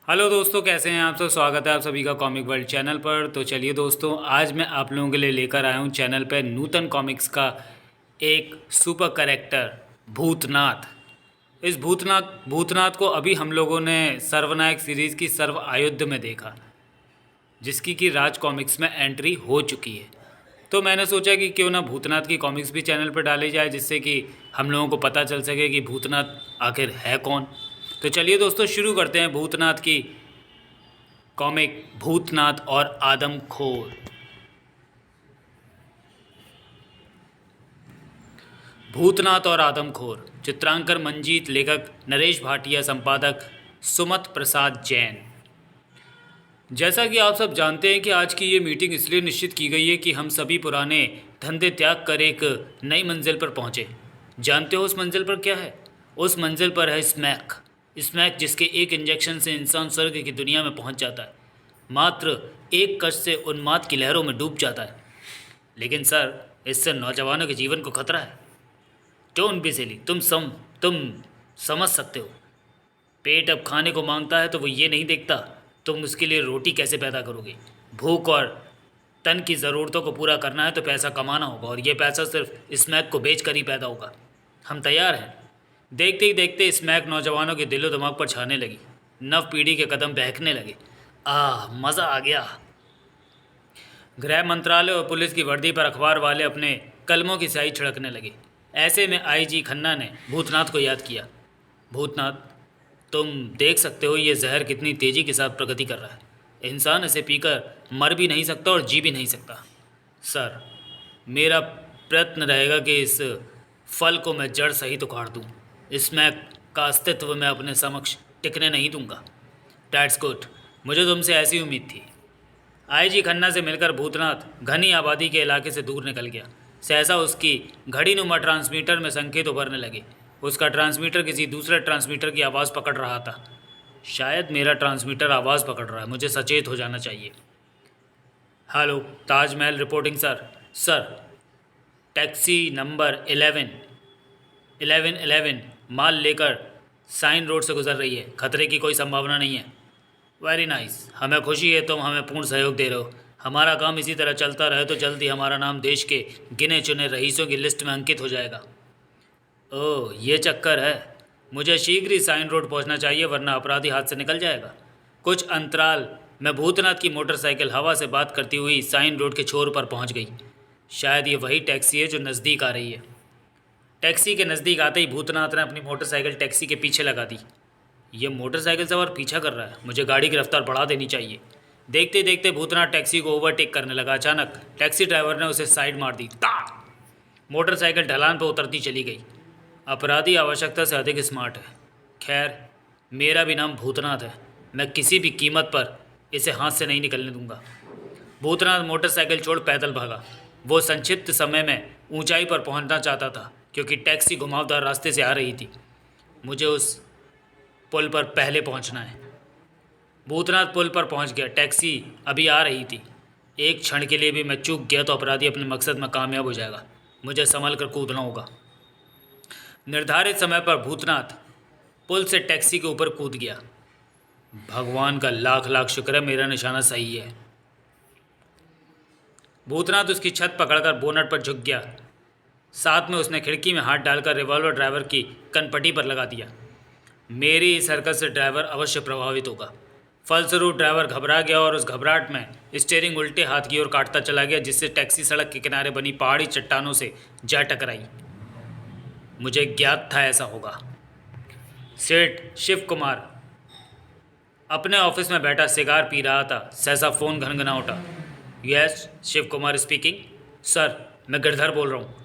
Hello दोस्तों, कैसे हैं आप सब। स्वागत है आप सभी का कॉमिक वर्ल्ड चैनल पर। तो चलिए दोस्तों, आज मैं आप लोगों के लिए लेकर आया हूं चैनल पर नूतन कॉमिक्स का एक सुपर कैरेक्टर भूतनाथ। इस भूतनाथ भूतनाथ को अभी हम लोगों ने सर्वनायक सीरीज़ की सर्व आयुध में देखा, जिसकी कि राज कॉमिक्स में एंट्री हो चुकी है। तो मैंने सोचा कि क्यों ना भूतनाथ की कॉमिक्स भी चैनल पर डाली जाए, जिससे कि हम लोगों को पता चल सके कि भूतनाथ आखिर है कौन। तो चलिए दोस्तों, शुरू करते हैं भूतनाथ की कॉमिक भूतनाथ और आदमखोर। भूतनाथ और आदमखोर, चित्रांकन मंजीत, लेखक नरेश भाटिया, संपादक सुमत प्रसाद जैन। जैसा कि आप सब जानते हैं कि आज की ये मीटिंग इसलिए निश्चित की गई है कि हम सभी पुराने धंधे त्याग कर एक नई मंजिल पर पहुंचे। जानते हो उस मंजिल पर क्या है? उस मंजिल पर है स्मैक। स्मैक, जिसके एक इंजेक्शन से इंसान स्वर्ग की दुनिया में पहुंच जाता है, मात्र एक कश से उन्माद की लहरों में डूब जाता है। लेकिन सर, इससे नौजवानों के जीवन को खतरा है। डोंट बी सिली, तुम समझ सकते हो। पेट अब खाने को मांगता है तो वो ये नहीं देखता तुम उसके लिए रोटी कैसे पैदा करोगे। भूख और तन की ज़रूरतों को पूरा करना है तो पैसा कमाना होगा, और ये पैसा सिर्फ स्मैक को बेच कर ही पैदा होगा। हम तैयार हैं। देखते ही देखते स्मैक नौजवानों के दिलो दिमाग पर छाने लगी। नव पीढ़ी के कदम बहकने लगे। मज़ा आ गया। गृह मंत्रालय और पुलिस की वर्दी पर अखबार वाले अपने कलमों की स्याही छिड़कने लगे। ऐसे में आईजी खन्ना ने भूतनाथ को याद किया। भूतनाथ, तुम देख सकते हो ये जहर कितनी तेज़ी के साथ प्रगति कर रहा है। इंसान इसे पीकर मर भी नहीं सकता और जी भी नहीं सकता। सर, मेरा प्रयत्न रहेगा कि इस फल को मैं जड़ सहित उखाड़ दूँ। स्मैक का अस्तित्व मैं अपने समक्ष टिकने नहीं दूंगा। डैट्स गुड, मुझे तुमसे ऐसी उम्मीद थी। आईजी खन्ना से मिलकर भूतनाथ घनी आबादी के इलाके से दूर निकल गया। सहसा उसकी घड़ीनुमा ट्रांसमीटर में संकेत उभरने लगे। उसका ट्रांसमीटर किसी दूसरे ट्रांसमीटर की आवाज़ पकड़ रहा था। शायद मेरा ट्रांसमीटर आवाज़ पकड़ रहा है, मुझे सचेत हो जाना चाहिए। Hello, Taj Mahal reporting sir. Sir, taxi number 1111 माल लेकर साइन रोड से गुजर रही है। खतरे की कोई संभावना नहीं है। वेरी नाइस, हमें खुशी है तुम हमें पूर्ण सहयोग दे रहे हो। हमारा काम इसी तरह चलता रहे तो जल्द ही हमारा नाम देश के गिने चुने रईसों की लिस्ट में अंकित हो जाएगा। ओह, ये चक्कर है। मुझे शीघ्र ही साइन रोड पहुंचना चाहिए, वरना अपराधी हाथ से निकल जाएगा। कुछ अंतराल में भूतनाथ की मोटरसाइकिल हवा से बात करती हुई साइन रोड के छोर पर पहुंच गई। शायद ये वही टैक्सी है जो नज़दीक आ रही है। टैक्सी के नज़दीक आते ही भूतनाथ ने अपनी मोटरसाइकिल टैक्सी के पीछे लगा दी। ये मोटरसाइकिल सवार पीछा कर रहा है, मुझे गाड़ी की रफ्तार बढ़ा देनी चाहिए। देखते देखते भूतनाथ टैक्सी को ओवरटेक करने लगा। अचानक टैक्सी ड्राइवर ने उसे साइड मार दी। ता! मोटरसाइकिल ढलान पर उतरती चली गई। अपराधी आवश्यकता से अधिक स्मार्ट है। खैर, मेरा भी नाम भूतनाथ है। मैं किसी भी कीमत पर इसे हाथ से नहीं निकलने दूंगा। भूतनाथ मोटरसाइकिल छोड़ पैदल भागा। वो संक्षिप्त समय में ऊंचाई पर पहुंचना चाहता था, क्योंकि टैक्सी घुमावदार रास्ते से आ रही थी। मुझे उस पुल पर पहले पहुंचना है। भूतनाथ पुल पर पहुंच गया। टैक्सी अभी आ रही थी। एक क्षण के लिए भी मैं चूक गया तो अपराधी अपने मकसद में कामयाब हो जाएगा। मुझे संभल कर कूदना होगा। निर्धारित समय पर भूतनाथ पुल से टैक्सी के ऊपर कूद गया। भगवान का लाख लाख शुक्र है, मेरा निशाना सही है। भूतनाथ उसकी छत पकड़कर बोनट पर झुक गया। साथ में उसने खिड़की में हाथ डालकर रिवॉल्वर ड्राइवर की कनपट्टी पर लगा दिया। मेरी इस हरकत से ड्राइवर अवश्य प्रभावित होगा। फलस्वरूप ड्राइवर घबरा गया और उस घबराहट में स्टीयरिंग उल्टे हाथ की ओर काटता चला गया, जिससे टैक्सी सड़क के किनारे बनी पहाड़ी चट्टानों से जा टकराई। मुझे ज्ञात था ऐसा होगा। सेठ शिव कुमार अपने ऑफिस में बैठा सिगार पी रहा था। सहसा फ़ोन घनघना उठा। Yes, Shiv Kumar speaking. Sir, मैं गिरधर बोल रहा हूँ।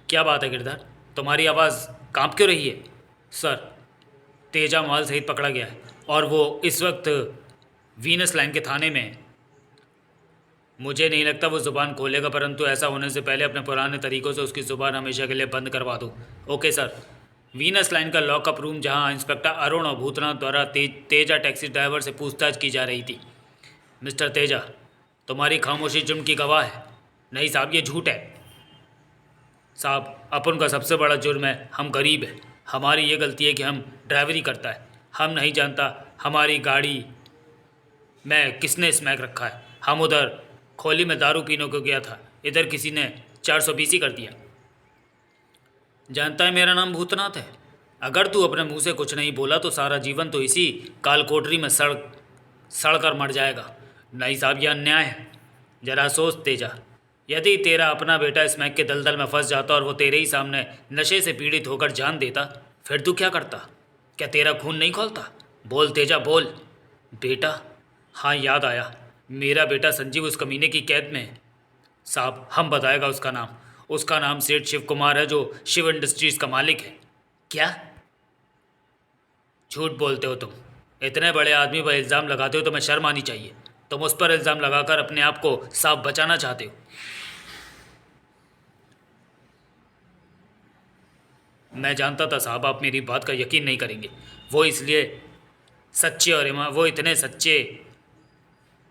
क्या बात है गिरधर, तुम्हारी आवाज़ कांप क्यों रही है? सर, तेजा माल सहित पकड़ा गया है और वो इस वक्त वीनस लाइन के थाने में है। मुझे नहीं लगता वो ज़ुबान खोलेगा, परंतु ऐसा होने से पहले अपने पुराने तरीक़ों से उसकी ज़ुबान हमेशा के लिए बंद करवा दो। Okay sir. वीनस लाइन का लॉकअप रूम, जहां इंस्पेक्टर अरुण और भूतनाथ द्वारा तेजा टैक्सी ड्राइवर से पूछताछ की जा रही थी। मिस्टर तेजा, तुम्हारी खामोशी जुर्म की गवाह है। नहीं साहब, ये झूठ है। साहब, अपन का सबसे बड़ा जुर्म है हम गरीब हैं। हमारी ये गलती है कि हम ड्राइवरी करता है। हम नहीं जानता हमारी गाड़ी मैं किसने स्मैक रखा है? हम उधर खोली में दारू पीने को गया था, इधर किसी ने 420 ही कर दिया। जानता है मेरा नाम भूतनाथ है। अगर तू अपने मुंह से कुछ नहीं बोला तो सारा जीवन तो इसी काल कोठरी में सड़ कर मर जाएगा। नहीं साहब, यह अन्याय है। जरा सोच तेजा, यदि तेरा अपना बेटा स्मैक के दलदल में फंस जाता और वो तेरे ही सामने नशे से पीड़ित होकर जान देता, फिर तू क्या करता? क्या तेरा खून नहीं खौलता? बोल तेजा बोल। बेटा? हाँ, याद आया, मेरा बेटा संजीव उस कमीने की कैद में है। साहब, हम बताएगा उसका नाम। उसका नाम सेठ शिव कुमार है, जो शिव इंडस्ट्रीज का मालिक है। क्या झूठ बोलते हो तुम? इतने बड़े आदमी पर इल्ज़ाम लगाते हो, तुम्हें शर्म आनी चाहिए। तुम उस पर इल्ज़ाम लगाकर अपने आप को साफ बचाना चाहते हो। मैं जानता था साहब, आप मेरी बात का यकीन नहीं करेंगे। वो इसलिए सच्चे और वो इतने सच्चे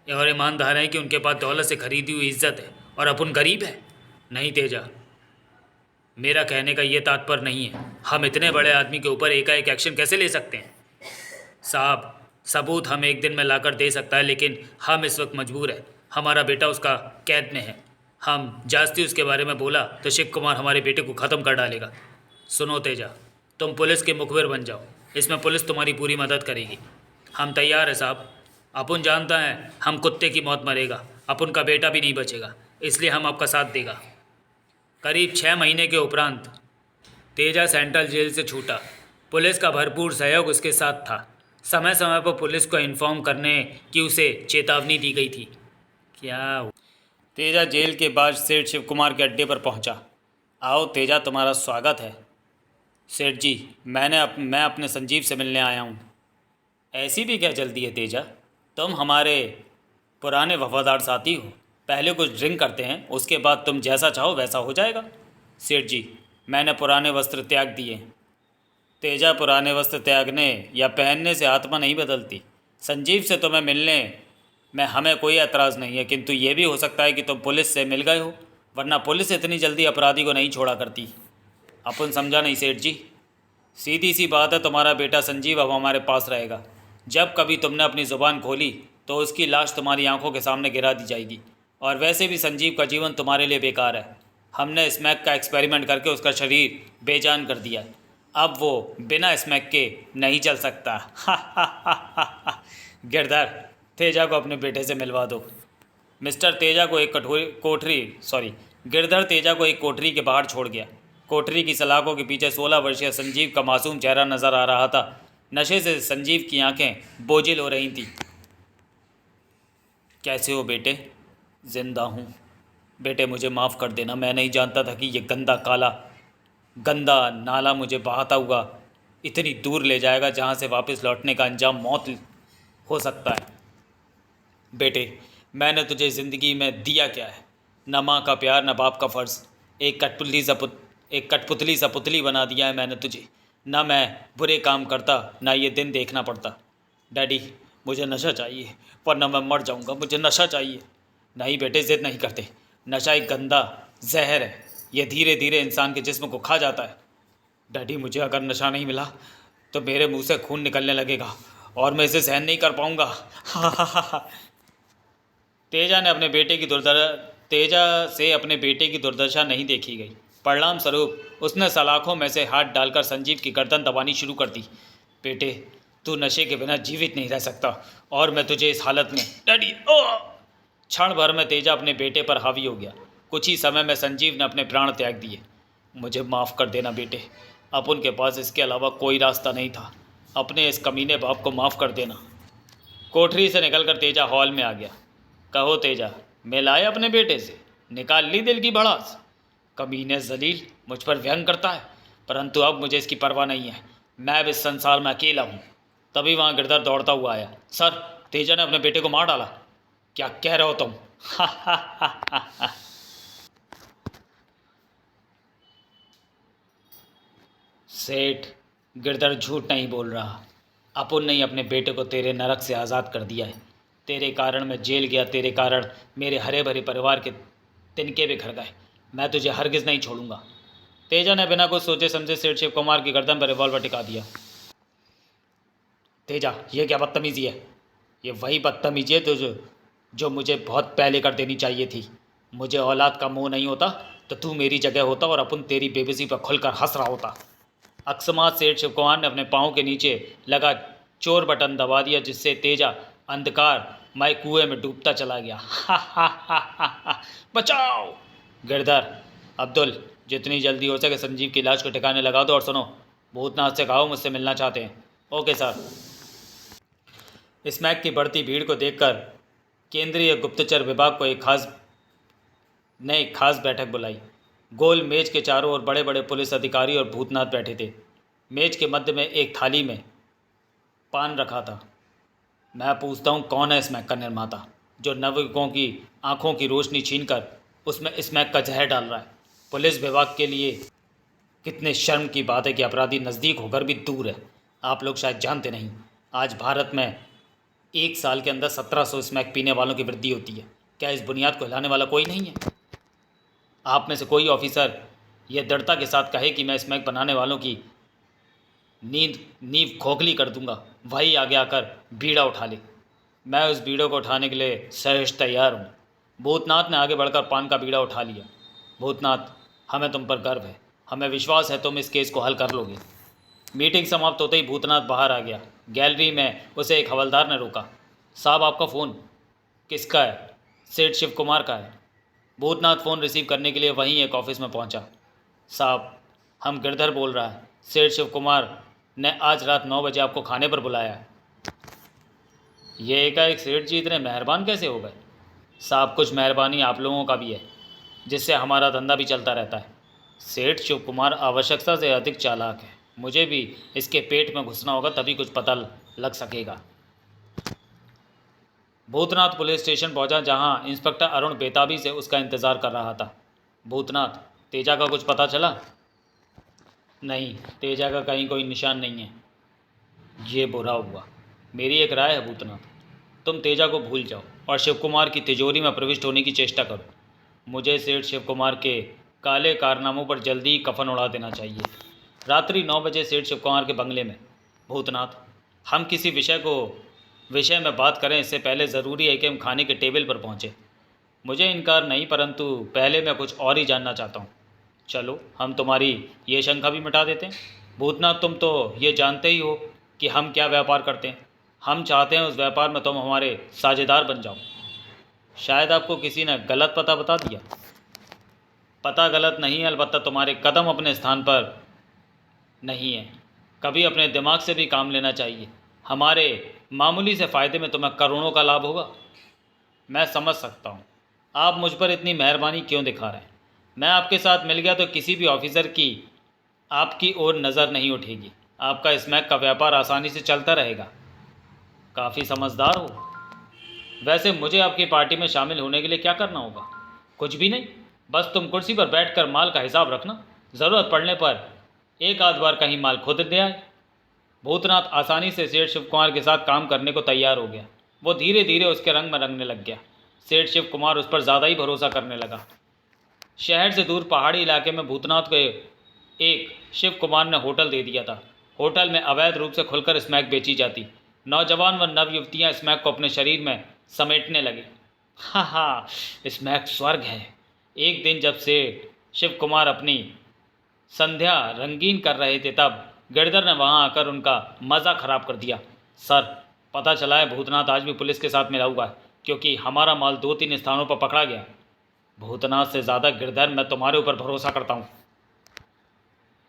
और ईमानदार हैं कि उनके पास दौलत से खरीदी हुई इज्जत है और अपन गरीब है। नहीं तेजा, मेरा कहने का ये तात्पर्य नहीं है। हम इतने बड़े आदमी के ऊपर एकाएक एक्शन कैसे ले सकते हैं? साहब, सबूत हम एक दिन में लाकर दे सकता है, लेकिन हम इस वक्त मजबूर है। हमारा बेटा उसका कैद में है। हम जास्ती उसके बारे में बोला तो शिव कुमार हमारे बेटे को ख़त्म कर डालेगा। सुनो तेजा, तुम पुलिस के मुखबिर बन जाओ, इसमें पुलिस तुम्हारी पूरी मदद करेगी। हम तैयार है साहब। अपन जानता है हम कुत्ते की मौत मरेगा, अपन का बेटा भी नहीं बचेगा, इसलिए हम आपका साथ देगा। करीब 6 महीने के उपरांत तेजा सेंट्रल जेल से छूटा। पुलिस का भरपूर सहयोग उसके साथ था। समय समय पर पुलिस को इन्फॉर्म करने की उसे चेतावनी दी गई थी। तेजा जेल के बाद सेठ शिव कुमार के अड्डे पर पहुंचा। आओ तेजा, तुम्हारा स्वागत है। सेठ जी, मैं अपने संजीव से मिलने आया हूँ। ऐसी भी क्या जल्दी है तेजा? तुम हमारे पुराने वफादार साथी हो। पहले कुछ ड्रिंक करते हैं, उसके बाद तुम जैसा चाहो वैसा हो जाएगा। सेठ जी, मैंने पुराने वस्त्र त्याग दिए। तेजा, पुराने वस्त्र त्यागने या पहनने से आत्मा नहीं बदलती। संजीव से तुम्हें मिलने में हमें कोई एतराज़ नहीं है, किंतु ये भी हो सकता है कि तुम पुलिस से मिल गए हो, वरना पुलिस इतनी जल्दी अपराधी को नहीं छोड़ा करती। अपन समझा नहीं सेठ जी। सीधी सी बात है, तुम्हारा बेटा संजीव अब हमारे पास रहेगा। जब कभी तुमने अपनी ज़ुबान खोली तो उसकी लाश तुम्हारी आंखों के सामने गिरा दी जाएगी। और वैसे भी संजीव का जीवन तुम्हारे लिए बेकार है। हमने स्मैक का एक्सपेरिमेंट करके उसका शरीर बेजान कर दिया है। अब वो बिना स्मैक के नहीं चल सकता। गिरधर, तेजा को अपने बेटे से मिलवा दो। मिस्टर तेजा को एक गिरधर तेजा को एक कोठरी के बाहर छोड़ गया। कोठरी की सलाखों के पीछे 16 वर्षीय संजीव का मासूम चेहरा नजर आ रहा था। नशे से संजीव की आंखें बोझिल हो रही थीं। कैसे हो बेटे? जिंदा हूँ बेटे, मुझे माफ़ कर देना। मैं नहीं जानता था कि ये गंदा नाला मुझे बहाता हुआ इतनी दूर ले जाएगा, जहाँ से वापस लौटने का अंजाम मौत हो सकता है। बेटे, मैंने तुझे ज़िंदगी में दिया क्या है? न माँ का प्यार, न बाप का फ़र्ज़। एक कठपुतली सा पुतली बना दिया है मैंने तुझे। ना मैं बुरे काम करता, ना ये दिन देखना पड़ता। डैडी, मुझे नशा चाहिए, वरना मैं मर जाऊंगा। मुझे नशा चाहिए। नहीं बेटे, ज़िद नहीं करते। नशा एक गंदा जहर है, यह धीरे धीरे इंसान के जिस्म को खा जाता है। डैडी, मुझे अगर नशा नहीं मिला तो मेरे मुंह से खून निकलने लगेगा और मैं इसे सहन नहीं कर पाऊंगा। तेजा से अपने बेटे की दुर्दशा नहीं देखी गई। परिणाम स्वरूप उसने सलाखों में से हाथ डालकर संजीव की गर्दन दबानी शुरू कर दी। बेटे, तू नशे के बिना जीवित नहीं रह सकता और मैं तुझे इस हालत में। डैडी, क्षण भर में तेजा अपने बेटे पर हावी हो गया। कुछ ही समय में संजीव ने अपने प्राण त्याग दिए। मुझे माफ़ कर देना बेटे, अब उनके पास इसके अलावा कोई रास्ता नहीं था। अपने इस कमीने बाप को माफ़ कर देना। कोठरी से निकलकर तेजा हॉल में आ गया। कहो तेजा, मिल आए अपने बेटे से? निकाल ली दिल की भड़ास? कमीने जलील मुझ पर व्यंग करता है, परंतु अब मुझे इसकी परवाह नहीं है। मैं अब इस संसार में अकेला हूँ। तभी वहाँ गिरधर दौड़ता हुआ आया। सर, तेजा ने अपने बेटे को मार डाला। क्या कह रहे हो तुम? सेठ, गिरधर झूठ नहीं बोल रहा। अपुन ने अपने बेटे को तेरे नरक से आज़ाद कर दिया है। तेरे कारण मैं जेल गया, तेरे कारण मेरे हरे भरे परिवार के तिनके बिखर गए। मैं तुझे हरगिज़ नहीं छोड़ूंगा। तेजा ने बिना कुछ सोचे समझे सेठ शिव कुमार की गर्दन पर रिवॉल्वर टिका दिया। तेजा, ये क्या बदतमीजी है? ये वही बदतमीजी है जो मुझे बहुत पहले कर देनी चाहिए थी। मुझे औलाद का मोह नहीं होता तो तू मेरी जगह होता और अपन तेरी बेबसी पर खुलकर हंस रहा होता। अकस्मात सेठ शिवकुमार ने अपने पाँव के नीचे लगा चोर बटन दबा दिया, जिससे तेजा अंधकार मय कुएं में डूबता चला गया। हा हा हा हा हा, बचाओ! गिरधर, अब्दुल, जितनी जल्दी हो सके संजीव की लाश को ठिकाने लगा दो और सुनो, भूतनाथ से कहो मुझसे मिलना चाहते हैं। Okay sir. स्मैक की बढ़ती भीड़ को देखकर केंद्रीय गुप्तचर विभाग को एक खास बैठक बुलाई। गोल मेज के चारों ओर बड़े बड़े पुलिस अधिकारी और भूतनाथ बैठे थे। मेज के मध्य में एक थाली में पान रखा था। मैं पूछता हूँ, कौन है स्मैक का निर्माता, जो नवयुवकों की आंखों की रोशनी छीनकर उसमें स्मैक का जहर डाल रहा है? पुलिस विभाग के लिए कितने शर्म की बात है कि अपराधी नज़दीक होकर भी दूर है। आप लोग शायद जानते नहीं, आज भारत में 1 साल के अंदर 1700 स्मैक पीने वालों की वृद्धि होती है। क्या इस बुनियाद को हिलाने वाला कोई नहीं है? आप में से कोई ऑफिसर यह दृढ़ता के साथ कहे कि मैं स्मैक बनाने वालों की नींव खोखली कर दूंगा, वही आगे आकर बीड़ा उठा ले। मैं उस बीड़े को उठाने के लिए सहज तैयार हूँ। भूतनाथ ने आगे बढ़कर पान का बीड़ा उठा लिया। भूतनाथ, हमें तुम पर गर्व है, हमें विश्वास है तुम इस केस को हल कर लोगे। मीटिंग समाप्त होते ही भूतनाथ बाहर आ गया। गैलरी में उसे एक हवलदार ने रोका। साहब, आपका फ़ोन। किसका है? सेठ शिव कुमार का है। भूतनाथ फ़ोन रिसीव करने के लिए वहीं एक ऑफिस में पहुंचा। साहब, हम गिरधर बोल रहा है। सेठ शिव कुमार ने आज रात 9 बजे आपको खाने पर बुलाया है। ये एकाएक सेठ जी इतने मेहरबान कैसे हो गए? साहब, कुछ मेहरबानी आप लोगों का भी है, जिससे हमारा धंधा भी चलता रहता है। सेठ शिव कुमार आवश्यकता से अधिक चालाक है। मुझे भी इसके पेट में घुसना होगा, तभी कुछ पता लग सकेगा। भूतनाथ पुलिस स्टेशन पहुंचा, जहां इंस्पेक्टर अरुण बेताबी से उसका इंतज़ार कर रहा था। भूतनाथ, तेजा का कुछ पता चला? नहीं, तेजा का कहीं कोई निशान नहीं है। ये बुरा हुआ। मेरी एक राय है भूतनाथ, तुम तेजा को भूल जाओ और शिव कुमार की तिजोरी में प्रविष्ट होने की चेष्टा करो। मुझे सेठ शिव कुमार के काले कारनामों पर जल्दी ही कफन उड़ा देना चाहिए। रात्रि 9 बजे सेठ शिव कुमार के बंगले में। भूतनाथ, हम किसी विषय में बात करें इससे पहले ज़रूरी है कि हम खाने के टेबल पर पहुँचें। मुझे इनकार नहीं, परंतु पहले मैं कुछ और ही जानना चाहता हूँ। चलो, हम तुम्हारी ये शंका भी मिटा देते हैं। भूतनाथ, तुम तो ये जानते ही हो कि हम क्या व्यापार करते हैं। हम चाहते हैं उस व्यापार में तुम हमारे साझेदार बन जाओ। शायद आपको किसी ने गलत पता बता दिया। पता गलत नहीं है, अलबत्ता तुम्हारे कदम अपने स्थान पर नहीं है। कभी अपने दिमाग से भी काम लेना चाहिए। हमारे मामूली से फ़ायदे में तुम्हें करोड़ों का लाभ होगा। मैं समझ सकता हूँ आप मुझ पर इतनी मेहरबानी क्यों दिखा रहे हैं। मैं आपके साथ मिल गया तो किसी भी ऑफिसर की आपकी ओर नज़र नहीं उठेगी। आपका स्मैक का व्यापार आसानी से चलता रहेगा। काफ़ी समझदार हो। वैसे मुझे आपकी पार्टी में शामिल होने के लिए क्या करना होगा? कुछ भी नहीं, बस तुम कुर्सी पर बैठकर माल का हिसाब रखना। ज़रूरत पड़ने पर एक आध बार कहीं माल खुद दे आए। भूतनाथ आसानी से सेठ शिव कुमार के साथ काम करने को तैयार हो गया। वो धीरे धीरे उसके रंग में रंगने लग गया। सेठ शिव कुमार उस पर ज़्यादा ही भरोसा करने लगा। शहर से दूर पहाड़ी इलाके में भूतनाथ को एक शिव कुमार ने होटल दे दिया था। होटल में अवैध रूप से खुलकर स्मैक बेची जाती। नौजवान व नवयुवतियाँ स्मैक को अपने शरीर में समेटने लगे। हाँ हाँ, स्मैक स्वर्ग है। एक दिन जब से शिव कुमार अपनी संध्या रंगीन कर रहे थे, तब गिरधर ने वहां आकर उनका मज़ा ख़राब कर दिया। सर, पता चला है भूतनाथ आज भी पुलिस के साथ मिला हुआ है, क्योंकि हमारा माल 2-3 स्थानों पर पकड़ा गया। भूतनाथ से ज़्यादा गिरधर, मैं तुम्हारे ऊपर भरोसा करता हूँ।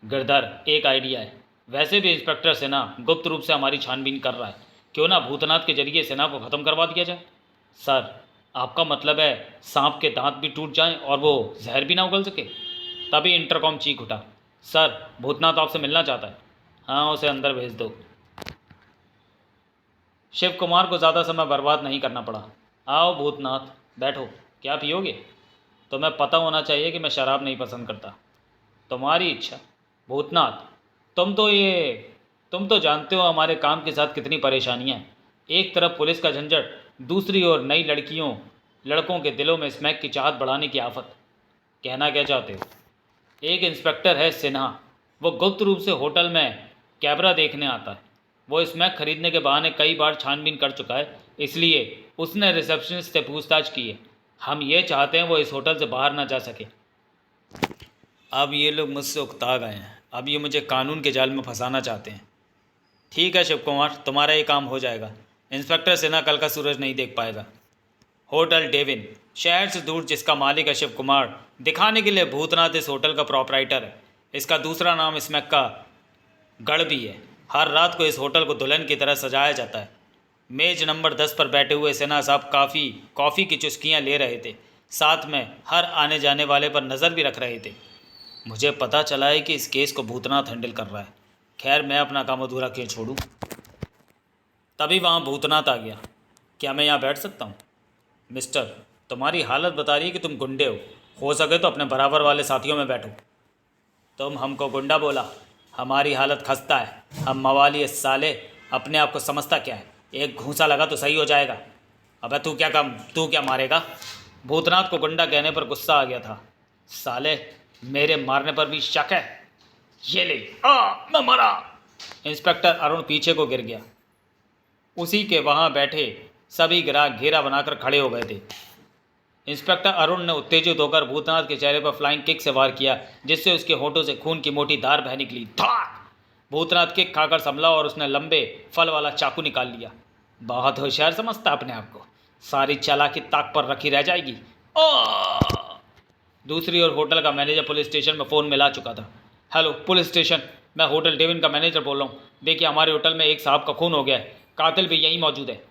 गिरधर, एक आइडिया है। वैसे भी इंस्पेक्टर सेना गुप्त रूप से हमारी छानबीन कर रहा है। क्यों ना भूतनाथ के जरिए सेना को ख़त्म करवा दिया जाए। सर, आपका मतलब है सांप के दांत भी टूट जाएं और वो जहर भी ना उगल सके? तभी इंटरकॉम चीख उठा। सर, भूतनाथ आपसे मिलना चाहता है। हाँ, उसे अंदर भेज दो। शिव कुमार को ज़्यादा समय बर्बाद नहीं करना पड़ा। आओ भूतनाथ, बैठो। क्या पियोगे? तुम्हें पता होना चाहिए कि मैं शराब नहीं पसंद करता। तुम्हारी इच्छा। भूतनाथ, तुम तो जानते हो हमारे काम के साथ कितनी परेशानियां हैं। एक तरफ पुलिस का झंझट, दूसरी ओर नई लड़कों के दिलों में स्मैक की चाहत बढ़ाने की आफत। कहना क्या चाहते हो? एक इंस्पेक्टर है सिन्हा, वो गुप्त रूप से होटल में कैमरा देखने आता है। वो स्मैक खरीदने के बहाने कई बार छानबीन कर चुका है, इसलिए उसने रिसेप्शनिस्ट से पूछताछ की है। हम ये चाहते हैं वो इस होटल से बाहर ना जा सके। अब ये लोग मुझसे उकता गए हैं, अब ये मुझे कानून के जाल में फंसाना चाहते हैं। ठीक है शिव कुमार, तुम्हारा ये काम हो जाएगा। इंस्पेक्टर सिन्हा कल का सूरज नहीं देख पाएगा। होटल डेविन, शहर से दूर, जिसका मालिक है शिव कुमार, दिखाने के लिए भूतनाथ इस होटल का प्रोपराइटर है। इसका दूसरा नाम स्मैक का गढ़ भी है। हर रात को इस होटल को दुल्हन की तरह सजाया जाता है। मेज नंबर 10 पर बैठे हुए सिन्हा साहब कॉफ़ी की चुस्कियाँ ले रहे थे, साथ में हर आने जाने वाले पर नज़र भी रख रहे थे। मुझे पता चला है कि इस केस को भूतनाथ हैंडल कर रहा है। खैर, मैं अपना काम अधूरा क्यों छोड़ूं। तभी वहाँ भूतनाथ आ गया। क्या मैं यहाँ बैठ सकता हूँ? मिस्टर, तुम्हारी हालत बता रही है कि तुम गुंडे हो सके तो अपने बराबर वाले साथियों में बैठो। तुम हमको गुंडा बोला? हमारी हालत खस्ता है। हम मवाली साले, अपने आप को समझता क्या है? एक घूंसा लगा तो सही हो जाएगा। अबे तू क्या मारेगा? भूतनाथ को गुंडा कहने पर गुस्सा आ गया था। साले, मेरे मारने पर भी शक है? ये ले, मैं मरा। इंस्पेक्टर अरुण पीछे को गिर गया। उसी के वहाँ बैठे सभी ग्राहक घेरा बनाकर खड़े हो गए थे। इंस्पेक्टर अरुण ने उत्तेजित होकर भूतनाथ के चेहरे पर फ्लाइंग किक से वार किया, जिससे उसके होठों से खून की मोटी धार बह निकली। धार! भूतनाथ किक खाकर संभला और उसने लंबे फल वाला चाकू निकाल लिया। बहुत होशियार समझता अपने आप को, सारी चालाकी ताक पर रखी रह जाएगी। दूसरी ओर होटल का मैनेजर पुलिस स्टेशन में फ़ोन मिला चुका था। हेलो पुलिस स्टेशन, मैं होटल डेविन का मैनेजर बोल रहा हूँ। देखिए, हमारे होटल में एक साहब का खून हो गया है, कातिल भी यहीं मौजूद है।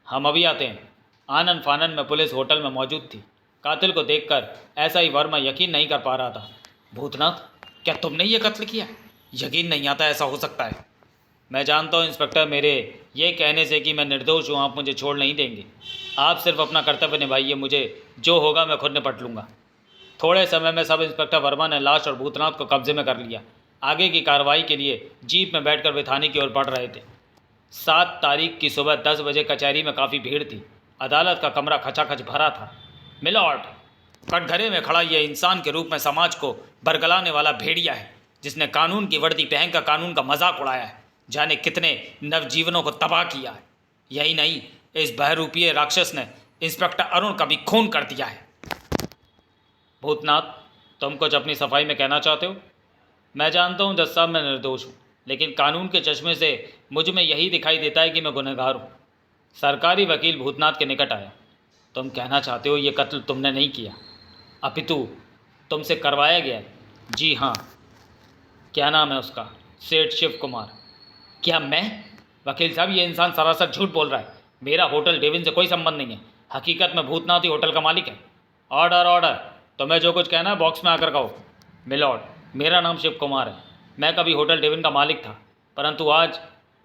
हम अभी आते हैं। आनन फानन में पुलिस होटल में मौजूद थी। कातिल को देखकर ऐसा ही वर्मा यकीन नहीं कर पा रहा था। भूतनाथ, क्या तुमने ये कत्ल किया? यकीन नहीं आता ऐसा हो सकता है। मैं जानता हूँ इंस्पेक्टर, मेरे ये कहने से कि मैं निर्दोष हूँ आप मुझे छोड़ नहीं देंगे। आप सिर्फ अपना कर्तव्य निभाइए, मुझे जो होगा मैं खुद निपट लूँगा। थोड़े समय में सब इंस्पेक्टर वर्मा ने लाश और भूतनाथ को कब्जे में कर लिया। आगे की कार्रवाई के लिए जीप में बैठकर वे थाने की ओर बढ़ रहे थे। 7 तारीख की सुबह 10 बजे कचहरी में काफ़ी भीड़ थी। अदालत का कमरा खचाखच भरा था। मिलॉर्ड, कटघरे में खड़ा यह इंसान के रूप में समाज को बरगलाने वाला भेड़िया है, जिसने कानून की वर्दी पहनकर कानून का मजाक उड़ाया है। जाने कितने नवजीवनों को तबाह किया है। यही नहीं, इस बहरूपीय राक्षस ने इंस्पेक्टर अरुण का भी खून कर दिया है। भूतनाथ, तुम कुछ अपनी सफाई में कहना चाहते हो? मैं जानता हूँ जज साहब, मैं निर्दोष हूँ, लेकिन कानून के चश्मे से मुझ में यही दिखाई देता है कि मैं गुनहगार हूँ। सरकारी वकील भूतनाथ के निकट आया। तुम कहना चाहते हो ये कत्ल तुमने नहीं किया, अपितु तुमसे करवाया गया है? जी हाँ। क्या नाम है उसका? सेठ शिव कुमार। क्या मैं? वकील साहब, ये इंसान सरासर झूठ बोल रहा है। मेरा होटल डेविन से कोई संबंध नहीं है। हकीकत में भूतनाथ ही होटल का मालिक है। ऑर्डर ऑर्डर, तुम्हें जो कुछ कहना है बॉक्स में आकर कहो। मिलॉर्ड, मेरा नाम शिव कुमार है। मैं कभी होटल डेविन का मालिक था, परंतु आज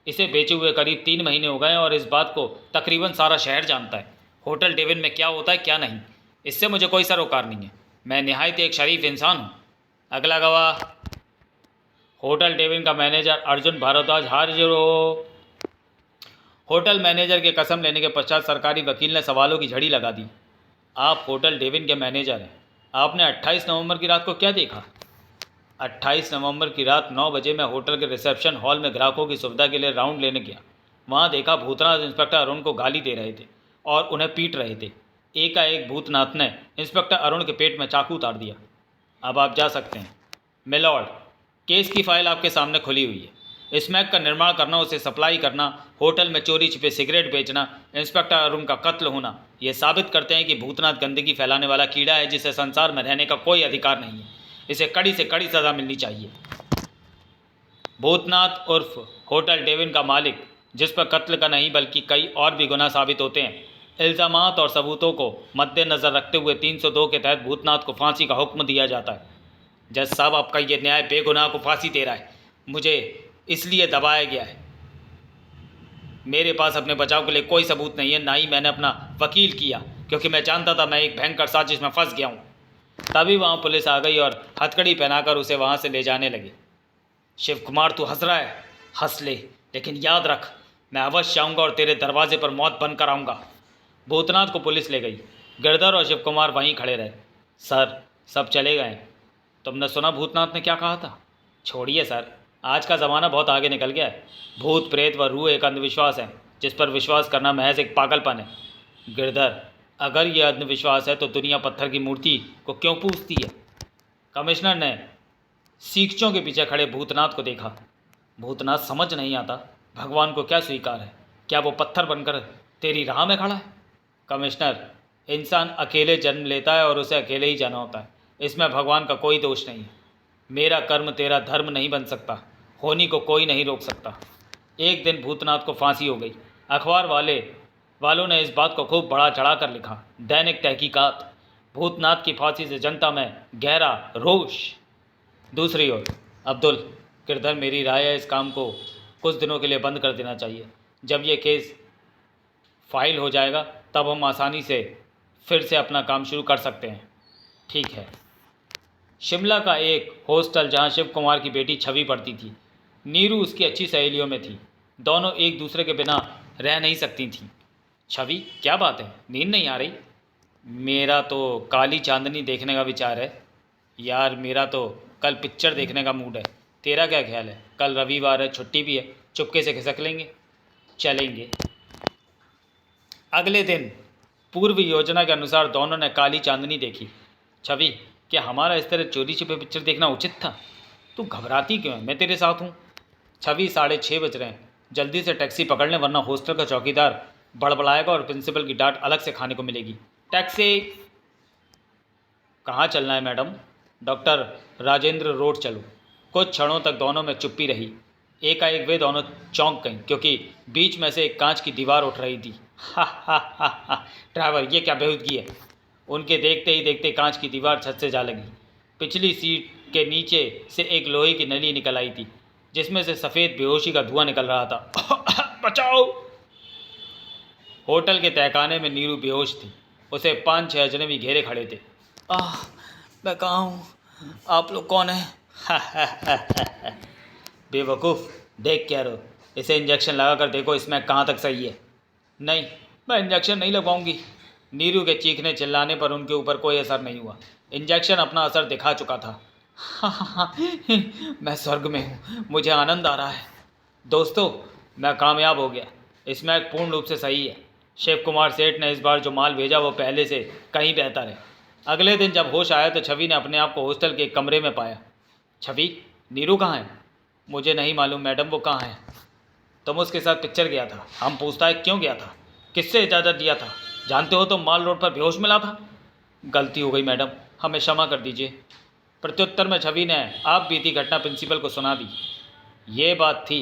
इसे बेचे हुए करीब 3 महीने हो गए और इस बात को तकरीबन सारा शहर जानता है। होटल डेविन में क्या होता है क्या नहीं, इससे मुझे कोई सरोकार नहीं है। मैं निहायत एक शरीफ इंसान हूँ। अगला गवाह। होटल डेविन का मैनेजर अर्जुन भारद्वाज हाजिर हो। होटल मैनेजर के कसम लेने के पश्चात सरकारी वकील ने सवालों की झड़ी लगा दी। आप होटल डेविन के मैनेजर हैं। आपने 28 नवंबर की रात को क्या देखा? 28 नवंबर की रात 9 बजे मैं होटल के रिसेप्शन हॉल में ग्राहकों की सुविधा के लिए राउंड लेने गया। वहाँ देखा भूतनाथ इंस्पेक्टर अरुण को गाली दे रहे थे और उन्हें पीट रहे थे। एकाएक भूतनाथ ने इंस्पेक्टर अरुण के पेट में चाकू उतार दिया। अब आप जा सकते हैं। मिलॉर्ड, केस की फाइल आपके सामने खुली हुई है। स्मैक का निर्माण करना, उसे सप्लाई करना, होटल में चोरी छिपे सिगरेट बेचना, इंस्पेक्टर अरुण का कत्ल होना, ये साबित करते हैं कि भूतनाथ गंदगी फैलाने वाला कीड़ा है, जिसे संसार में रहने का कोई अधिकार नहीं है। इसे कड़ी से कड़ी सज़ा मिलनी चाहिए। भूतनाथ उर्फ होटल डेविन का मालिक, जिस पर कत्ल का नहीं बल्कि कई और भी गुनाह साबित होते हैं, इल्ज़ामात और सबूतों को मद्देनज़र रखते हुए 302 के तहत भूतनाथ को फांसी का हुक्म दिया जाता है। जज साहब, आपका ये न्याय बेगुनाह को फांसी दे रहा है। मुझे इसलिए दबाया गया है। मेरे पास अपने बचाव के लिए कोई सबूत नहीं है, ना ही मैंने अपना वकील किया, क्योंकि मैं जानता था मैं एक भयंकर साजिश में फंस गया हूँ। तभी वहाँ पुलिस आ गई और हथकड़ी पहनाकर उसे वहाँ से ले जाने लगी। शिव कुमार, तू हंस रहा है? हंस ले, लेकिन याद रख, मैं अवश्य आऊँगा और तेरे दरवाजे पर मौत बन कर आऊँगा। भूतनाथ को पुलिस ले गई। गिरधर और शिव कुमार वहीं खड़े रहे। सर, सब चले गए। तुमने सुना भूतनाथ ने क्या कहा था? छोड़िए सर, आज का ज़माना बहुत आगे निकल गया है। भूत प्रेत व रूह एक अंधविश्वास है जिस पर विश्वास करना महज एक पागलपन है। गिरधर, अगर यह अंधविश्वास है तो दुनिया पत्थर की मूर्ति को क्यों पूजती है? कमिश्नर ने सीखचों के पीछे खड़े भूतनाथ को देखा। भूतनाथ, समझ नहीं आता, भगवान को क्या स्वीकार है? क्या वो पत्थर बनकर तेरी राह में खड़ा है? कमिश्नर, इंसान अकेले जन्म लेता है और उसे अकेले ही जाना होता है। इसमें भगवान का कोई दोष नहीं है। मेरा कर्म तेरा धर्म नहीं बन सकता। होनी को कोई नहीं रोक सकता। एक दिन भूतनाथ को फांसी हो गई। अखबार वालों ने इस बात को खूब बढ़ा चढ़ा कर लिखा। दैनिक तहकीकात, भूतनाथ की फांसी से जनता में गहरा रोष। दूसरी ओर अब्दुल, गिरधर, मेरी राय है इस काम को कुछ दिनों के लिए बंद कर देना चाहिए। जब ये केस फाइल हो जाएगा तब हम आसानी से फिर से अपना काम शुरू कर सकते हैं। ठीक है। शिमला का एक हॉस्टल जहां शिव कुमार की बेटी छवि पढ़ती थी। नीरू उसकी अच्छी सहेलियों में थी। दोनों एक दूसरे के बिना रह नहीं सकती थीं। छवि, क्या बात है, नींद नहीं आ रही? मेरा तो काली चांदनी देखने का विचार है। यार, मेरा तो कल पिक्चर देखने का मूड है। तेरा क्या ख्याल है? कल रविवार है, छुट्टी भी है, चुपके से खिसक लेंगे। चलेंगे। अगले दिन पूर्व योजना के अनुसार दोनों ने काली चांदनी देखी। छवि, क्या हमारा इस तरह चोरी छिपे पिक्चर देखना उचित था? तू घबराती क्यों है? मैं तेरे साथ हूँ। छवि, 6:30 बज रहे हैं, जल्दी से टैक्सी पकड़ लें वरना हॉस्टल का चौकीदार बड़बड़ाएगा और प्रिंसिपल की डांट अलग से खाने को मिलेगी। टैक्सी। कहाँ चलना है मैडम? डॉक्टर राजेंद्र रोड चलो। कुछ क्षणों तक दोनों में चुप्पी रही। एकाएक वे दोनों चौंक गईं क्योंकि बीच में से एक कांच की दीवार उठ रही थी। हा हा हा हा, ड्राइवर, ये क्या बेहूदगी है? उनके देखते ही देखते कांच की दीवार छत से जा लगी। पिछली सीट के नीचे से एक लोहे की नली निकल आई थी जिसमें से सफ़ेद बेहोशी का धुआं निकल रहा था। बचाओ! होटल के तहखाने में नीरू बेहोश थी। उसे 5-6 अजनबी घेरे खड़े थे। मैं कहाँ हूँ? आप लोग कौन हैं? बेवकूफ़, देख क्या रहो? इसे इंजेक्शन लगा कर देखो इसमें कहाँ तक सही है। नहीं, मैं इंजेक्शन नहीं लगवाऊंगी। नीरू के चीखने चिल्लाने पर उनके ऊपर कोई असर नहीं हुआ। इंजेक्शन अपना असर दिखा चुका था। मैं स्वर्ग में हूँ, मुझे आनंद आ रहा है। दोस्तों, मैं कामयाब हो गया। इसमें पूर्ण रूप से सही है। शिव कुमार सेठ ने इस बार जो माल भेजा वो पहले से कहीं बेहतर है। अगले दिन जब होश आया तो छवि ने अपने आप को हॉस्टल के एक कमरे में पाया। छवि, नीरू कहाँ है? मुझे नहीं मालूम मैडम, वो कहाँ है? तुम उसके साथ पिक्चर गया था। हम पूछताछ क्यों गया था? किससे इजाज़त दिया था? जानते हो तो माल रोड पर बेहोश मिला था। गलती हो गई मैडम, हमें क्षमा कर दीजिए। प्रत्युत्तर में छवि ने आप बीती घटना प्रिंसिपल को सुना दी। ये बात थी।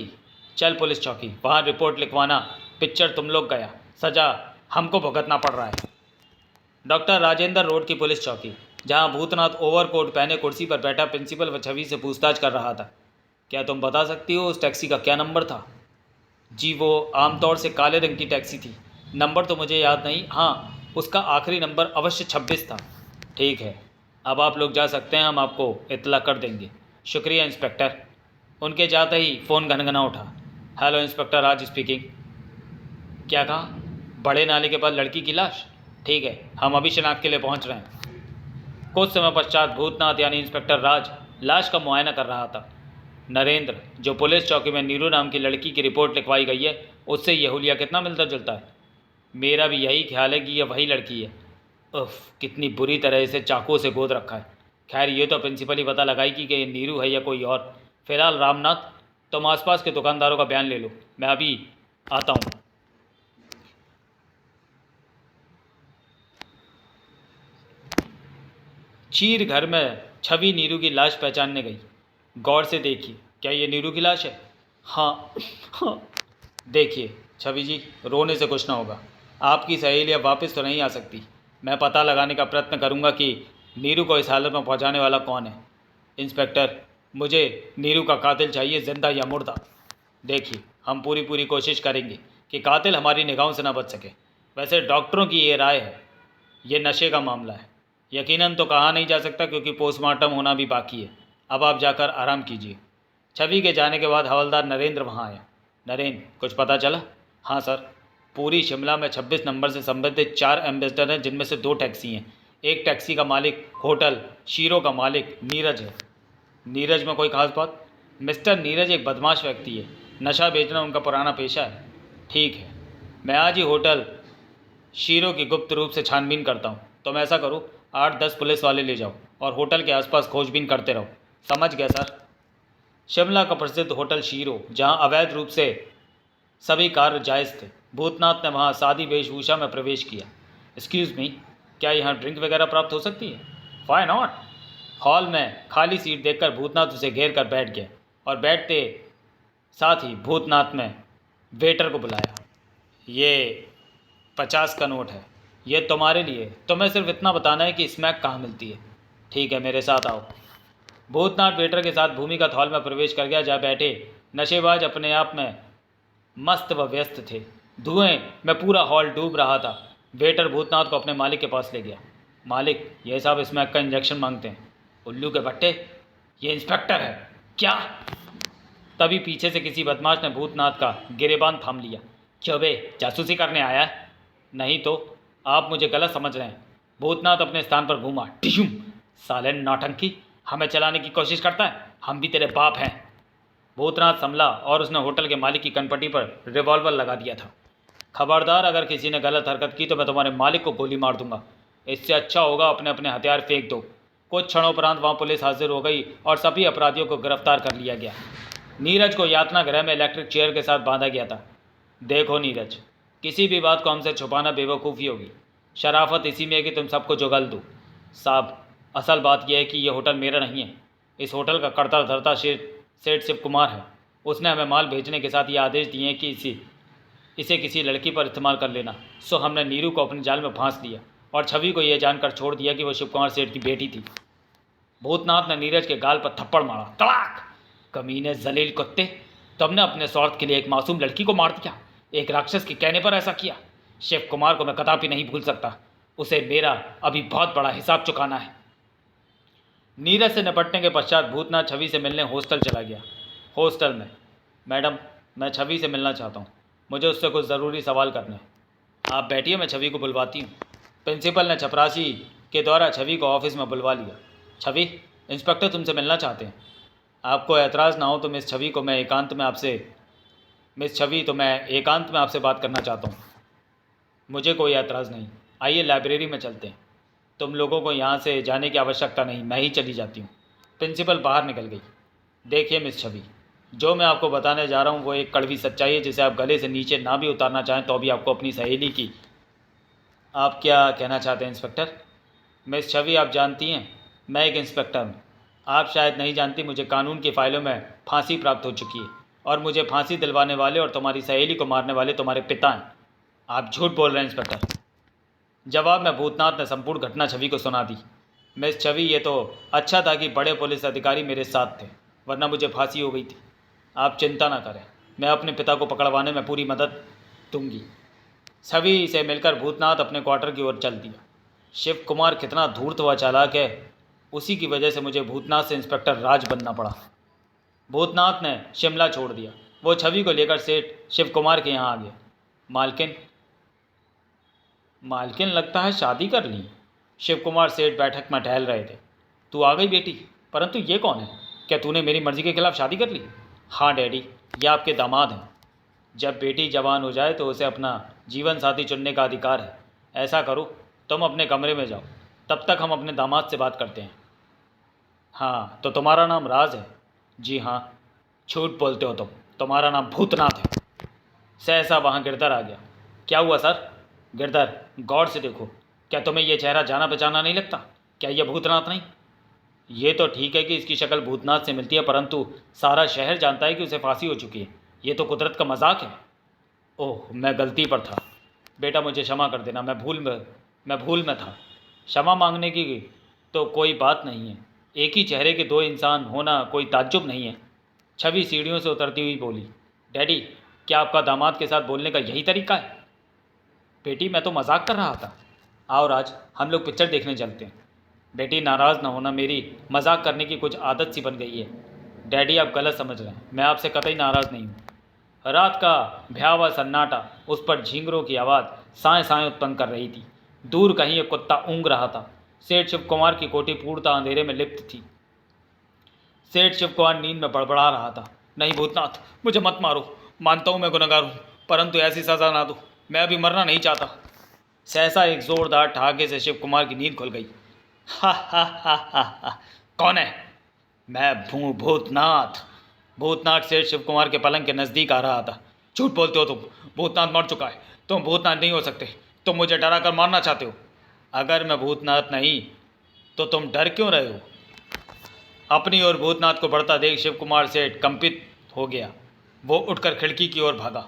चल पुलिस चौकी, वहाँ रिपोर्ट लिखवाना। पिक्चर तुम लोग गया, सज़ा हमको भुगतना पड़ रहा है। डॉक्टर राजेंद्र रोड की पुलिस चौकी, जहाँ भूतनाथ ओवरकोट पहने कुर्सी पर बैठा प्रिंसिपल व छवि से पूछताछ कर रहा था। क्या तुम बता सकती हो उस टैक्सी का क्या नंबर था? जी, वो आमतौर से काले रंग की टैक्सी थी। नंबर तो मुझे याद नहीं। हाँ, उसका आखिरी नंबर अवश्य 26 था। ठीक है, अब आप लोग जा सकते हैं, हम आपको इत्तला कर देंगे। शुक्रिया इंस्पेक्टर। उनके जाते ही फ़ोन घनघना उठा। हेलो, इंस्पेक्टर राज स्पीकिंग। क्या कहा? बड़े नाले के पास लड़की की लाश? ठीक है, हम अभी शिनाख्त के लिए पहुंच रहे हैं। कुछ समय पश्चात भूतनाथ यानी इंस्पेक्टर राज लाश का मुआयना कर रहा था। नरेंद्र, जो पुलिस चौकी में नीरू नाम की लड़की की रिपोर्ट लिखवाई गई है, उससे यह हुलिया कितना मिलता जुलता है? मेरा भी यही ख्याल है कि यह वही लड़की है। उफ, कितनी बुरी तरह इसे चाकू से गोद रखा है। खैर, ये तो प्रिंसिपल ही पता लगाएगी कि ये नीरू है या कोई और। फिलहाल रामनाथ, तुम आसपास के दुकानदारों का बयान ले लो, मैं अभी आता हूँ। चीर घर में छवि नीरू की लाश पहचानने गई। गौर से देखी, क्या ये नीरू की लाश है? हाँ हाँ। देखिए छवि जी, रोने से कुछ ना होगा। आपकी सहेलियाँ वापस तो नहीं आ सकती। मैं पता लगाने का प्रयत्न करूंगा कि नीरू को इस हालत में पहुंचाने वाला कौन है। इंस्पेक्टर, मुझे नीरू का कातिल चाहिए, जिंदा या मुर्दा। देखिए, हम पूरी कोशिश करेंगे कि कातिल हमारी निगाहों से ना बच सके। वैसे डॉक्टरों की ये राय है, ये नशे का मामला है। यकीनन तो कहा नहीं जा सकता क्योंकि पोस्टमार्टम होना भी बाकी है। अब आप जाकर आराम कीजिए। छवि के जाने के बाद हवलदार नरेंद्र वहाँ आया। नरेंद्र, कुछ पता चला? हाँ सर, पूरी शिमला में 26 नंबर से संबंधित 4 एम्बेसडर हैं, जिनमें से 2 टैक्सी हैं। एक टैक्सी का मालिक होटल शीरो का मालिक नीरज है। नीरज में कोई खास बात? मिस्टर नीरज एक बदमाश व्यक्ति है, नशा बेचना उनका पुराना पेशा है। ठीक है, मैं आज ही होटल शीरो की गुप्त रूप से छानबीन करता हूँ। तुम ऐसा करो, 8-10 पुलिस वाले ले जाओ और होटल के आसपास खोजबीन करते रहो। समझ गया सर। शिमला का प्रसिद्ध होटल शीरो, जहाँ अवैध रूप से सभी कार्य जायज़ थे, भूतनाथ ने वहाँ सादी वेशभूषा में प्रवेश किया। एक्सक्यूज़ मी, क्या यहाँ ड्रिंक वगैरह प्राप्त हो सकती है? Why not. हॉल में खाली सीट देखकर भूतनाथ उसे घेर कर बैठ गया और बैठते साथ ही भूतनाथ ने वेटर को बुलाया। ये 50 का नोट है, ये तुम्हारे लिए। तुम्हें सिर्फ इतना बताना है कि स्मैक कहाँ मिलती है। ठीक है, मेरे साथ आओ। भूतनाथ वेटर के साथ भूमिगत हॉल में प्रवेश कर गया, जहाँ बैठे नशेबाज अपने आप में मस्त व व्यस्त थे। धुएं में पूरा हॉल डूब रहा था। वेटर भूतनाथ को अपने मालिक के पास ले गया। मालिक, यह साहब स्मैक का इंजेक्शन मांगते हैं। उल्लू के बट्टे, ये इंस्पेक्टर है क्या? तभी पीछे से किसी बदमाश ने भूतनाथ का गिरेबान थाम लिया। क्यों बे, जासूसी करने आया है? नहीं तो आप मुझे गलत समझ रहे हैं। भूतनाथ अपने स्थान पर घूमा। टिशुम, साले नौटंकी, हमें चलाने की कोशिश करता है? हम भी तेरे बाप हैं। भूतनाथ संभला और उसने होटल के मालिक की कनपटी पर रिवॉल्वर लगा दिया था। खबरदार, अगर किसी ने गलत हरकत की तो मैं तुम्हारे मालिक को गोली मार दूंगा। इससे अच्छा होगा अपने अपने हथियार फेंक दो। कुछ क्षणों वहाँ पुलिस हाजिर हो गई और सभी अपराधियों को गिरफ्तार कर लिया गया। नीरज को यातना गृह में इलेक्ट्रिक चेयर के साथ बांधा गया था। देखो नीरज, किसी भी बात को हमसे छुपाना बेवकूफ़ी होगी। शराफत इसी में है कि तुम सबको जुगल दो। साहब, असल बात यह है कि यह होटल मेरा नहीं है। इस होटल का कर्ता धर्ता सेठ शिव कुमार है। उसने हमें माल भेजने के साथ ये आदेश दिए हैं कि इसे किसी लड़की पर इस्तेमाल कर लेना। सो हमने नीरू को अपने जाल में फांस लिया और छवि को यह जानकर छोड़ दिया कि वह शिव कुमार सेठ की बेटी थी। भूतनाथ ने नीरज के गाल पर थप्पड़ मारा। तड़ाक! कमीने जलील कुत्ते, तुमने अपने स्वार्थ के लिए एक मासूम लड़की को मार दिया। एक राक्षस के कहने पर ऐसा किया। शिव कुमार को मैं कदापि नहीं भूल सकता। उसे मेरा अभी बहुत बड़ा हिसाब चुकाना है। नीरज से निपटने के पश्चात भूतनाथ छवि से मिलने हॉस्टल चला गया। हॉस्टल में, मैडम, मैं छवि से मिलना चाहता हूँ। मुझे उससे कुछ ज़रूरी सवाल करने हैं। आप बैठिए, मैं छवि को बुलवाती हूँ। प्रिंसिपल ने छपरासी के द्वारा छवि को ऑफिस में बुलवा लिया। छवि, इंस्पेक्टर तुमसे मिलना चाहते हैं। आपको एतराज़ ना हो तो मिस छवि तो मैं एकांत में आपसे बात करना चाहता हूँ। मुझे कोई एतराज़ नहीं। आइए लाइब्रेरी में चलते हैं। तुम लोगों को यहाँ से जाने की आवश्यकता नहीं, मैं ही चली जाती हूँ। प्रिंसिपल बाहर निकल गई। देखिए मिस छवि, जो मैं आपको बताने जा रहा हूँ वो एक कड़वी सच्चाई है, जिसे आप गले से नीचे ना भी उतारना चाहें तो भी आपको अपनी सहेली की। आप क्या कहना चाहते हैं इंस्पेक्टर? मिस छवि, आप जानती हैं मैं एक इंस्पेक्टर हूँ। आप शायद नहीं जानती, मुझे कानून की फ़ाइलों में फांसी प्राप्त हो चुकी है और मुझे फांसी दिलवाने वाले और तुम्हारी सहेली को मारने वाले तुम्हारे पिता हैं। आप झूठ बोल रहे हैं इंस्पेक्टर। जवाब में भूतनाथ ने संपूर्ण घटना छवि को सुना दी। मिस छवि, ये तो अच्छा था कि बड़े पुलिस अधिकारी मेरे साथ थे, वरना मुझे फांसी हो गई थी। आप चिंता ना करें, मैं अपने पिता को पकड़वाने में पूरी मदद दूंगी। छवि से मिलकर भूतनाथ अपने क्वार्टर की ओर चल दिया। शिव कुमार कितना धूर्त व चालाक है, उसी की वजह से मुझे भूतनाथ से इंस्पेक्टर राज बनना पड़ा। भूतनाथ ने शिमला छोड़ दिया। वो छवि को लेकर सेठ शिव कुमार के यहाँ आ गया। मालकिन लगता है शादी कर ली। शिव कुमार सेठ बैठक में टहल रहे थे। तू आ गई बेटी, परंतु ये कौन है? क्या तूने मेरी मर्जी के खिलाफ शादी कर ली? हाँ डैडी, ये आपके दामाद हैं। जब बेटी जवान हो जाए तो उसे अपना जीवन साथी चुनने का अधिकार है। ऐसा करो, तुम अपने कमरे में जाओ, तब तक हम अपने दामाद से बात करते हैं। हाँ, तो तुम्हारा नाम राज है? जी हाँ। झूठ बोलते हो तुम, तुम्हारा नाम भूतनाथ है। सहसा वहाँ गिरधर आ गया। क्या हुआ सर? गिरधर, गौर से देखो, क्या तुम्हें यह चेहरा जाना पहचाना नहीं लगता? क्या यह भूतनाथ नहीं? ये तो ठीक है कि इसकी शक्ल भूतनाथ से मिलती है, परंतु सारा शहर जानता है कि उसे फांसी हो चुकी है। ये तो कुदरत का मजाक है। ओह, मैं गलती पर था। बेटा मुझे क्षमा कर देना, मैं भूल में था। क्षमा मांगने की तो कोई बात नहीं है। एक ही चेहरे के दो इंसान होना कोई ताज्जुब नहीं है। छवि सीढ़ियों से उतरती हुई बोली। डैडी, क्या आपका दामाद के साथ बोलने का यही तरीका है? बेटी, मैं तो मजाक कर रहा था। आओ राज, हम लोग पिक्चर देखने चलते हैं। बेटी नाराज़ ना होना, मेरी मजाक करने की कुछ आदत सी बन गई है। डैडी, आप गलत समझ रहे हैं, मैं आपसे कतई नाराज़ नहीं हूँ। रात का भयावह सन्नाटा, उस पर झींगरों की आवाज़ साएँ साएँ उत्पन्न कर रही थी। दूर कहीं एक कुत्ता ऊँघ रहा था। सेठ शिव कुमार की कोठी पूर्णतः अंधेरे में लिप्त थी। सेठ शिव कुमार नींद में बड़बड़ा रहा था। नहीं भूतनाथ, मुझे मत मारो। मानता हूँ मैं गुनहगार हूँ, परंतु ऐसी सज़ा ना दो। मैं अभी मरना नहीं चाहता। सहसा एक जोरदार ठहाके से शिव कुमार की नींद खुल गई। हा हा हा हा हा। कौन है? मैं भूतनाथ। भूतनाथ सेठ शिव कुमार के पलंग के नज़दीक आ रहा था। झूठ बोलते हो तुम। भूतनाथ मर चुका है। तुम भूतनाथ नहीं हो सकते। तुम मुझे डरा कर मारना चाहते हो। अगर मैं भूतनाथ नहीं तो तुम डर क्यों रहे हो? अपनी ओर भूतनाथ को बढ़ता देख शिव कुमार सेठ कंपित हो गया। वो उठकर खिड़की की ओर भागा।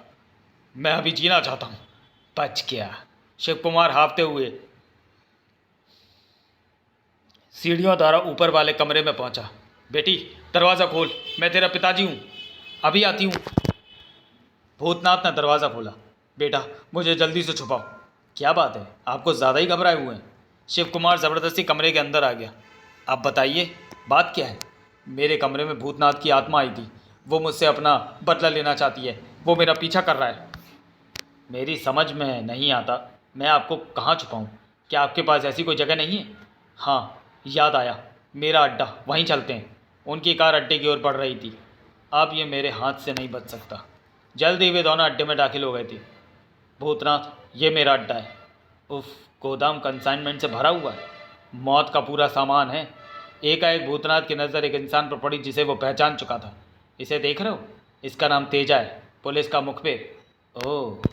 मैं अभी जीना चाहता हूँ। बच गया। शिव कुमार हाफते हुए सीढ़ियों द्वारा ऊपर वाले कमरे में पहुंचा। बेटी, दरवाज़ा खोल, मैं तेरा पिताजी हूँ, अभी आती हूँ। भूतनाथ ने दरवाज़ा खोला। बेटा, मुझे जल्दी से छुपाओ। क्या बात है, आपको ज़्यादा ही घबराए हुए हैं। शिव कुमार ज़बरदस्ती कमरे के अंदर आ गया। आप बताइए, बात क्या है? मेरे कमरे में भूतनाथ की आत्मा आई थी। वो मुझसे अपना बदला लेना चाहती है। वो मेरा पीछा कर रहा है। मेरी समझ में नहीं आता, मैं आपको कहाँ छुपाऊँ? क्या आपके पास ऐसी कोई जगह नहीं है? हाँ, याद आया, मेरा अड्डा, वहीं चलते हैं। उनकी कार अड्डे की ओर बढ़ रही थी। अब ये मेरे हाथ से नहीं बच सकता। जल्द ही वे दोनों अड्डे में दाखिल हो गए थे। भूतनाथ, ये मेरा अड्डा है। उफ, गोदाम कंसाइनमेंट से भरा हुआ है। मौत का पूरा सामान है। एकाएक भूतनाथ की नज़र एक इंसान पर पड़ी जिसे वो पहचान चुका था। इसे देख रहे हो? इसका नाम तेजा है, पुलिस का मुखबिर। ओह।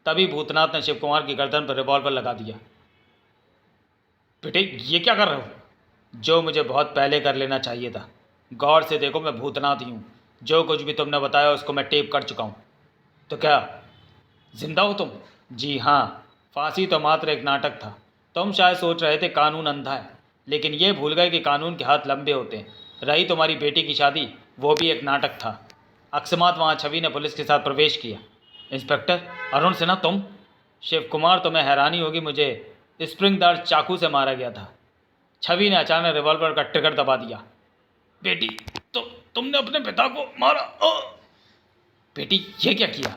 तभी भूतनाथ ने शिव कुमार की गर्दन पर रिवॉल्वर लगा दिया। बेटे, ये क्या कर रहे हो? जो मुझे बहुत पहले कर लेना चाहिए था। गौर से देखो, मैं भूतनाथ ही हूँ। जो कुछ भी तुमने बताया उसको मैं टेप कर चुका हूँ। तो क्या जिंदा हो तुम? जी हाँ, फांसी तो मात्र एक नाटक था। तुम शायद सोच रहे थे कानून अंधा है, लेकिन ये भूल गए कि कानून के हाथ लंबे होते हैं। रही तुम्हारी बेटी की शादी, वो भी एक नाटक था। अकस्मात वहाँ छवि ने पुलिस के साथ प्रवेश किया। इंस्पेक्टर अरुण सिन्हा, तुम? शिव कुमार, तुम्हें हैरानी होगी, मुझे स्प्रिंगदार चाकू से मारा गया था। छवि ने अचानक रिवॉल्वर का ट्रिगर दबा दिया। बेटी, तो तुमने अपने पिता को मारा? बेटी, ये क्या किया?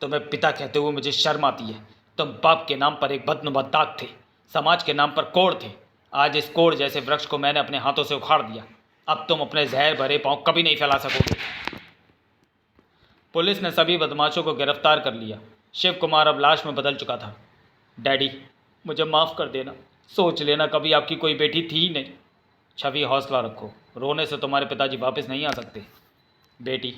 तुम्हें पिता कहते हुए मुझे शर्म आती है। तुम बाप के नाम पर एक बदनुमा दाग थे, समाज के नाम पर कोढ़ थे। आज इस कोढ़ जैसे वृक्ष को मैंने अपने हाथों से उखाड़ दिया। अब तुम अपने जहर भरे पांव कभी नहीं फैला सकोगे। पुलिस ने सभी बदमाशों को गिरफ्तार कर लिया। शिव कुमार अब लाश में बदल चुका था। डैडी, मुझे माफ़ कर देना। सोच लेना कभी आपकी कोई बेटी थी ही नहीं। छवि, हौसला रखो। रोने से तुम्हारे पिताजी वापस नहीं आ सकते। बेटी,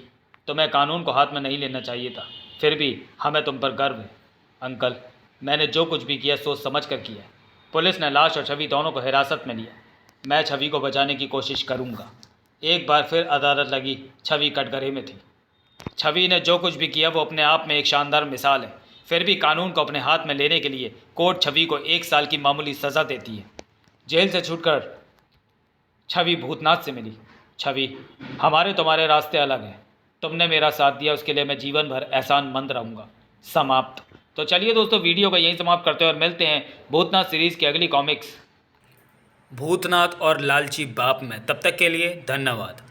तुम्हें कानून को हाथ में नहीं लेना चाहिए था, फिर भी हमें तुम पर गर्व है। अंकल, मैंने जो कुछ भी किया सोच समझ कर किया। पुलिस ने लाश और छवि दोनों को हिरासत में लिया। मैं छवि को बचाने की कोशिश करूँगा। एक बार फिर अदालत लगी। छवि कटघरे में थी। छवि ने जो कुछ भी किया वो अपने आप में एक शानदार मिसाल है। फिर भी कानून को अपने हाथ में लेने के लिए कोर्ट छवि को 1 साल की मामूली सज़ा देती है। जेल से छूटकर छवि भूतनाथ से मिली। छवि, हमारे तुम्हारे रास्ते अलग हैं। तुमने मेरा साथ दिया, उसके लिए मैं जीवन भर एहसानमंद रहूँगा। समाप्त। तो चलिए दोस्तों, वीडियो को यहीं समाप्त करते हैं और मिलते हैं भूतनाथ सीरीज़ की अगली कॉमिक्स भूतनाथ और लालची बाप में। तब तक के लिए धन्यवाद।